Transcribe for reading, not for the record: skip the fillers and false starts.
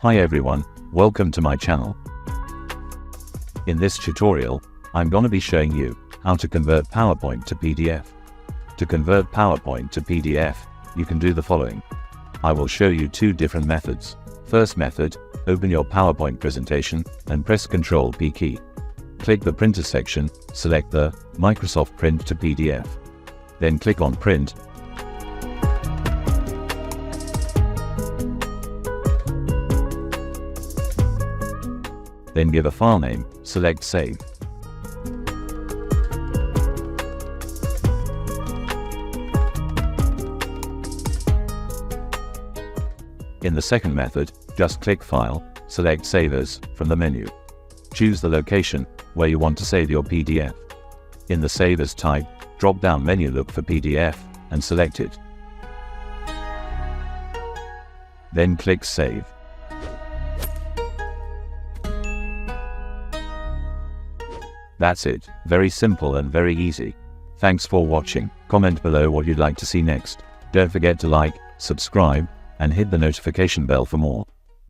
Hi everyone, welcome to my channel. In this tutorial, I'm gonna be showing you how to convert PowerPoint to PDF. To convert PowerPoint to PDF, you can do the following. I will show you two different methods. First method, open your PowerPoint presentation and press Ctrl P key. Click the printer section, select the Microsoft Print to PDF. Then click on Print. Then give a file name, select Save. In the second method, just click File, select Save As from the menu. Choose the location where you want to save your PDF. In the Save As type, drop-down menu, look for PDF and select it. Then click Save. That's it, very simple and very easy. Thanks for watching. Comment below what you'd like to see next. Don't forget to like, subscribe, and hit the notification bell for more.